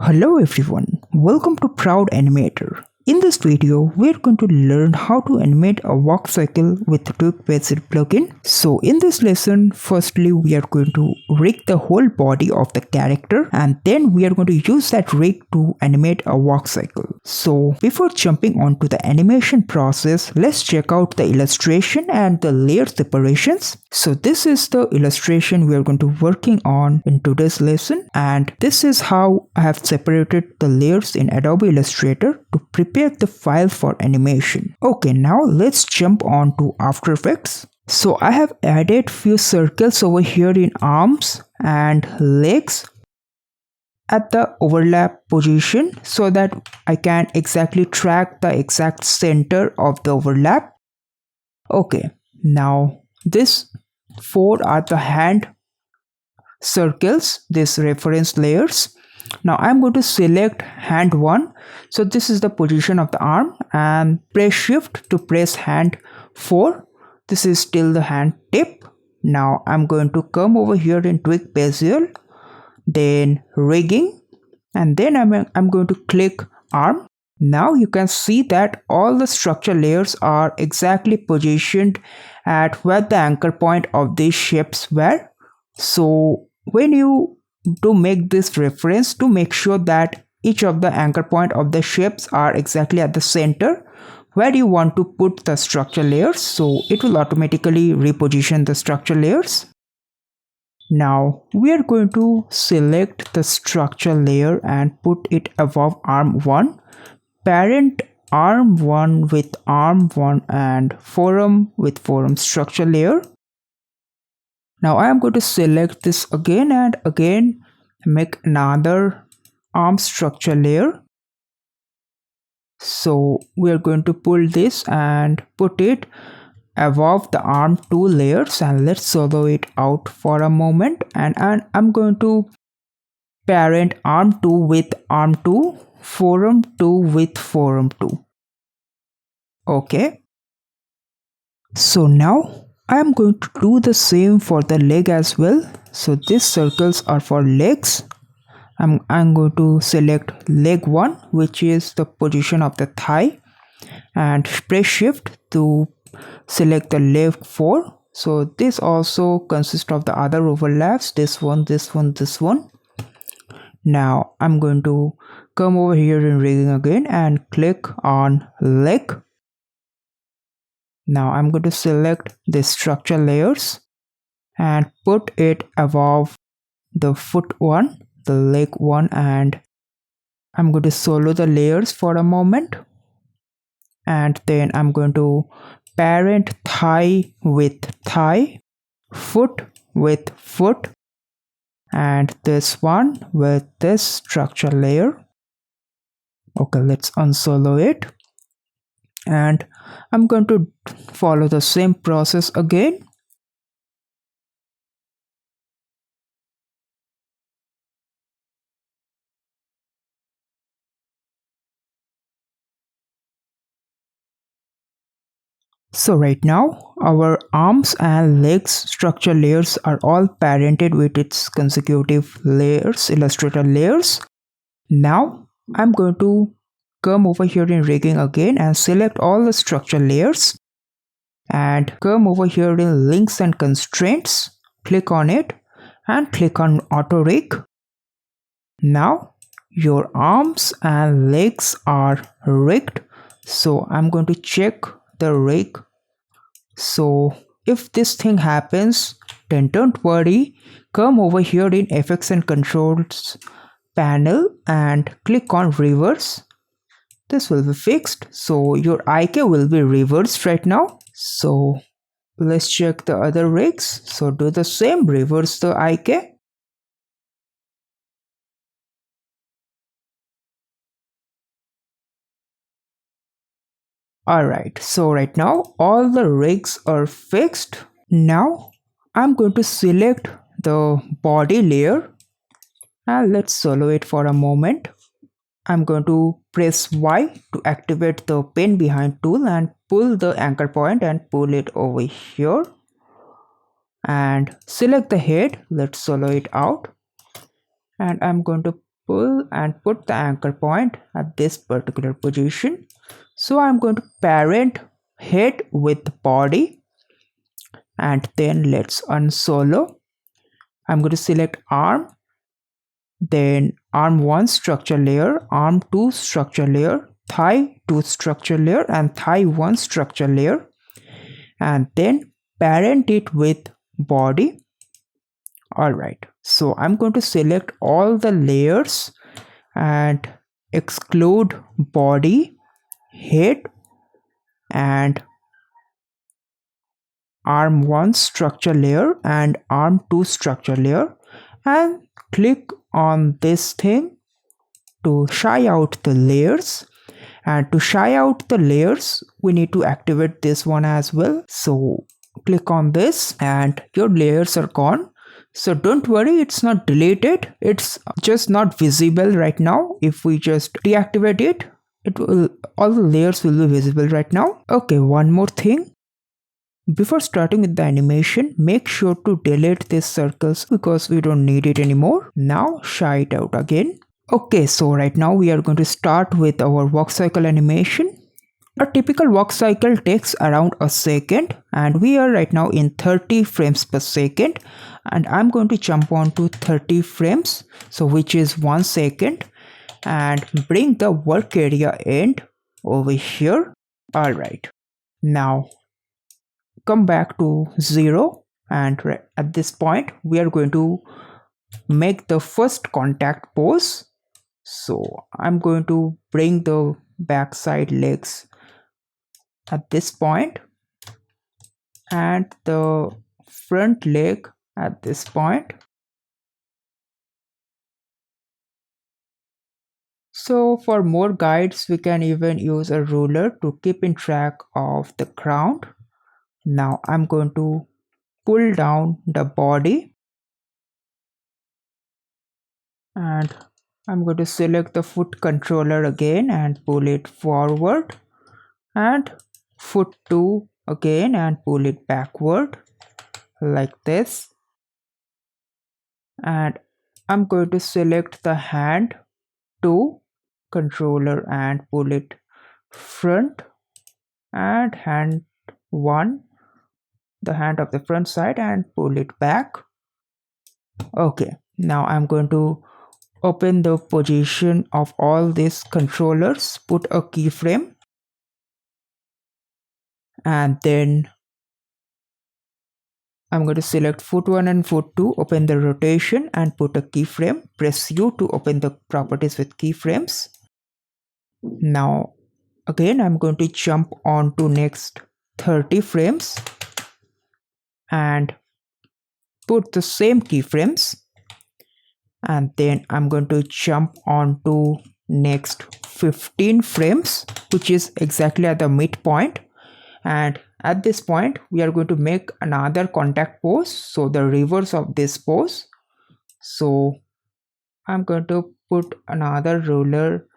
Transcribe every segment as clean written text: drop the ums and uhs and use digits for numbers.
Hello everyone, welcome to Proud Animator. In this video, we're going to learn how to animate a walk cycle with the duik bassel plugin. So in this lesson, firstly we are going to rig the whole body of the character and then we are going to use that rig to animate a walk cycle. So before jumping onto the animation process, let's check out the illustration and the layer separations. So this is the illustration we are going to working on in today's lesson, and this is how I have separated the layers in Adobe Illustrator to prepare the file for animation. Okay, now let's jump on to After Effects. So I have added few circles over here in arms and legs at the overlap position so that I can exactly track the exact center of the overlap. Okay, now this four are the hand circles, these reference layers. Now I'm going to select hand 1. So this is the position of the arm, and press shift to press hand 4. This is still the hand tip. Now I'm going to come over here in duik bassel, then rigging, and then I'm going to click arm. Now you can see that all the structure layers are exactly positioned at where the anchor point of these shapes were. So when you do make this reference, to make sure that each of the anchor point of the shapes are exactly at the center where you want to put the structure layers, so it will automatically reposition the structure layers. Now we are going to select the structure layer and put it above arm 1, parent arm 1 with arm 1, and forearm with forearm structure layer. Now I am going to select this again and again, make another arm structure layer. So we are going to pull this and put it above the arm 2 layers, and let's solo it out for a moment. And I'm going to parent arm 2 with arm 2, forearm 2 with forearm 2. Okay. So now I am going to do the same for the leg as well. So these circles are for legs. I'm going to select leg 1, which is the position of the thigh, and press shift to select the leg 4. So this also consists of the other overlaps, this one, this one, this one. Now I'm going to come over here in rigging again and click on leg. Now I'm going to select the structure layers and put it above the foot 1, the leg 1, and I'm going to solo the layers for a moment, and then I'm going to parent thigh with thigh, foot with foot, and this one with this structure layer. Okay, let's unsolo it, and I'm going to follow the same process again. So right now our arms and legs structure layers are all parented with its consecutive layers, Illustrator layers. Now I'm going to come over here in rigging again and select all the structure layers and come over here in links and constraints, click on it and click on auto rig. Now your arms and legs are rigged, so I'm going to check the rig. So if this thing happens, then don't worry, come over here in effects and controls panel and click on reverse. This will be fixed, so your IK will be reversed right now. So let's check the other rigs. So do the same, reverse the IK. Alright, so right now all the rigs are fixed. Now I'm going to select the body layer and let's solo it for a moment. I'm going to press Y to activate the pen behind tool and pull the anchor point and pull it over here. And select the head, let's solo it out. And I'm going to pull and put the anchor point at this particular position. So I'm going to parent head with body, and then let's unsolo. I'm going to select arm, then arm 1 structure layer, arm 2 structure layer, thigh 2 structure layer, and thigh 1 structure layer, and then parent it with body. Alright, so I'm going to select all the layers and exclude body, head, and arm 1 structure layer and arm 2 structure layer, and click on this thing to shy out the layers. And to shy out the layers, we need to activate this one as well. So click on this and your layers are gone. So don't worry, it's not deleted, it's just not visible right now. If we just deactivate it, all the layers will be visible right now. Okay, one more thing. Before starting with the animation, make sure to delete these circles because we don't need it anymore. Now shy it out again. Okay, so right now we are going to start with our walk cycle animation. A typical walk cycle takes around a second, and we are right now in 30 frames per second, and I'm going to jump on to 30 frames, so which is 1 second, and bring the work area end over here. Alright, now come back to 0, and at this point we are going to make the first contact pose. So I'm going to bring the backside legs at this point and the front leg at this point. So for more guides, we can even use a ruler to keep in track of the ground. Now I'm going to pull down the body, and I'm going to select the foot controller again and pull it forward, and foot 2 again and pull it backward like this. And I'm going to select the hand 2 controller and pull it front, and hand 1, the hand of the front side, and pull it back. Okay, now I'm going to open the position of all these controllers, put a keyframe, and then I'm going to select foot 1 and foot 2, open the rotation and put a keyframe, press U to open the properties with keyframes. Now again I'm going to jump on to next 30 frames and put the same keyframes, and then I'm going to jump on to next 15 frames, which is exactly at the midpoint. And at this point we are going to make another contact pose, so the reverse of this pose. So I'm going to put another ruler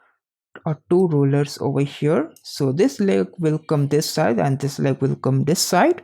or 2 rulers over here, so this leg will come this side and this leg will come this side.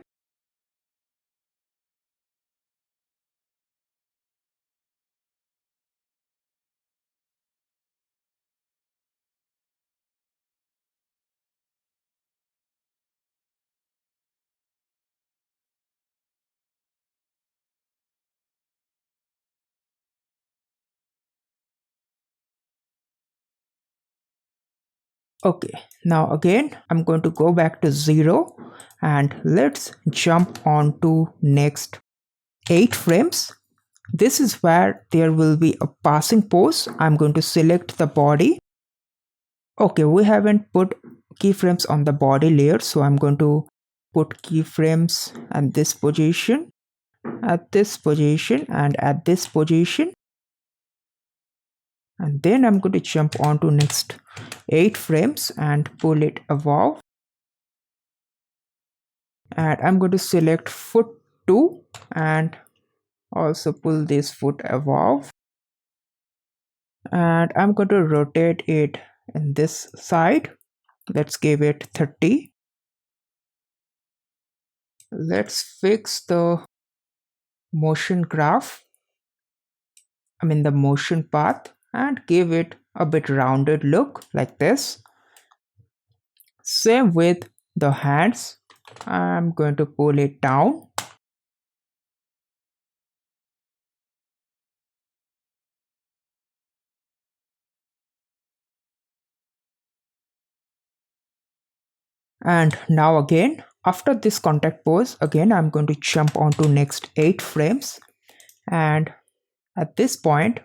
Okay, now again I'm going to go back to 0 and let's jump on to next 8 frames. This is where there will be a passing pose. I'm going to select the body. Okay, we haven't put keyframes on the body layer, so I'm going to put keyframes at this position, at this position, and at this position. And then I'm going to jump on to next 8 frames and pull it above. And I'm going to select foot 2 and also pull this foot above. And I'm going to rotate it in this side. Let's give it 30. Let's fix the motion graph. The motion path. and give it a bit rounded look like this. Same with the hands. I'm going to pull it down and now again after this contact pose, again I'm going to jump onto next 8 frames, and at this point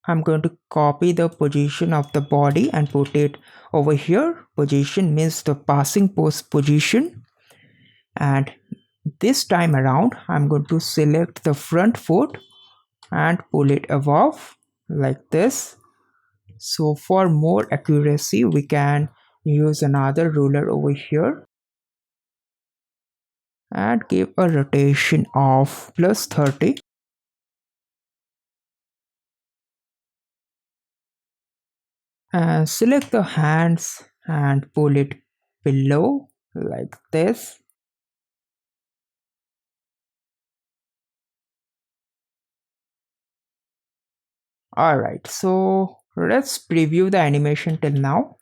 I'm going to copy the position of the body and put it over here. Position means the passing pose position, and this time around I'm going to select the front foot and pull it above like this. So for more accuracy we can use another ruler over here and give a rotation of plus 30, and select the hands and pull it below like this. Alright, so let's preview the animation till now.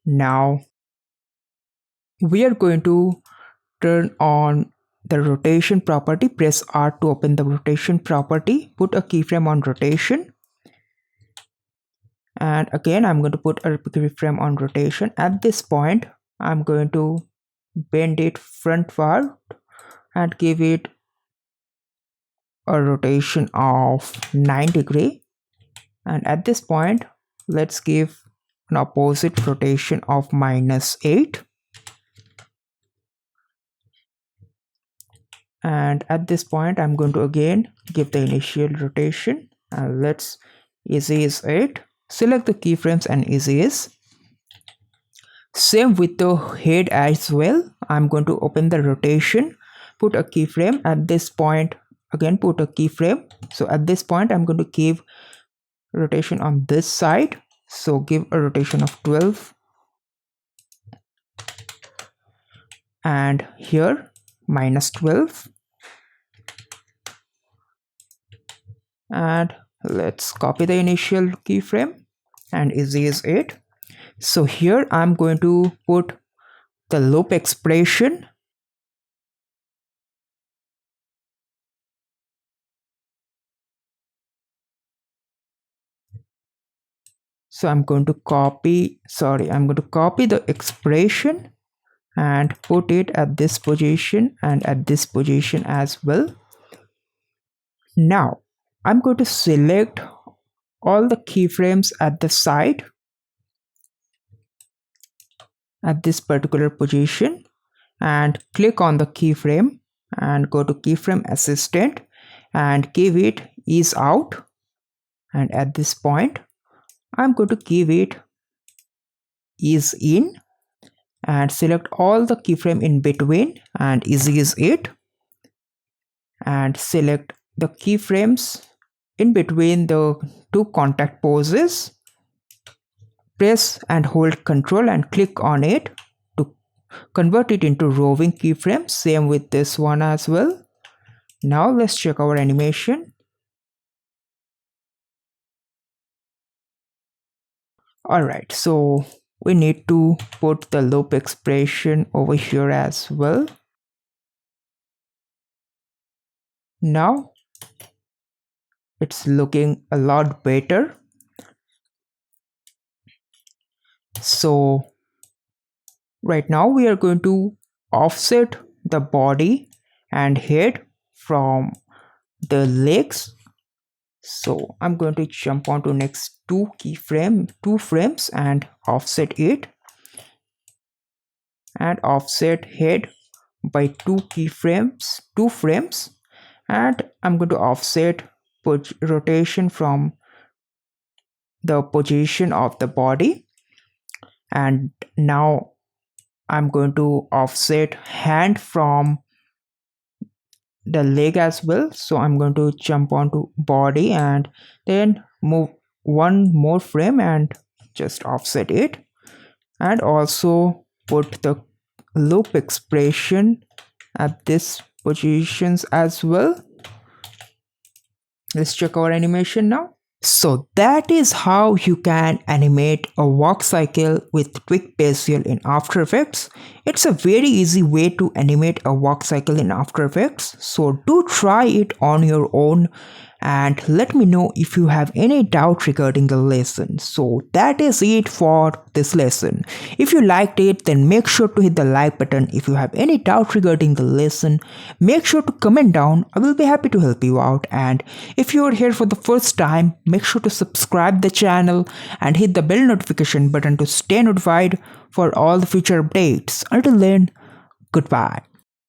Now we are going to turn on the rotation property. Press R to open the rotation property. Put a keyframe on rotation. And again, I'm going to put a keyframe on rotation. At this point, I'm going to bend it frontward and give it a rotation of 9 degree. And at this point, let's give an opposite rotation of -8. And at this point I'm going to again give the initial rotation, and let's easy ease it. Select the keyframes and easy ease. Same with the head as well. I'm going to open the rotation, put a keyframe. At this point again put a keyframe. So at this point I'm going to give rotation on this side, so give a rotation of 12, and here -12. And let's copy the initial keyframe and ease it. So here I'm going to put the loop expression. So I'm going to copy the expression and put it at this position and at this position as well. Now I'm going to select all the keyframes at the side at this particular position and click on the keyframe and go to keyframe assistant and give it ease out. And at this point I'm going to give it ease in and select all the keyframe in between and ease it, and select the keyframes in between the two contact poses. Press and hold Ctrl and click on it to convert it into roving keyframe. Same with this one as well. Now let's check our animation. Alright, so we need to put the loop expression over here as well. Now it's looking a lot better. So right now we are going to offset the body and head from the legs. So I'm going to jump onto next two frames and offset it, and offset head by two frames, and I'm going to offset rotation from the position of the body. And now I'm going to offset hand from the leg as well. So I'm going to jump onto body and then move one more frame and just offset it, and also put the loop expression at this positions as well. Let's check our animation now. So that is how you can animate a walk cycle with duik bassel in After Effects. It's a very easy way to animate a walk cycle in After Effects. So do try it on your own and let me know if you have any doubt regarding the lesson. So that is it for this lesson. If you liked it, then make sure to hit the like button. If you have any doubt regarding the lesson, make sure to comment down. I will be happy to help you out. And if you are here for the first time, make sure to subscribe the channel and hit the bell notification button to stay notified for all the future updates. Until then, goodbye.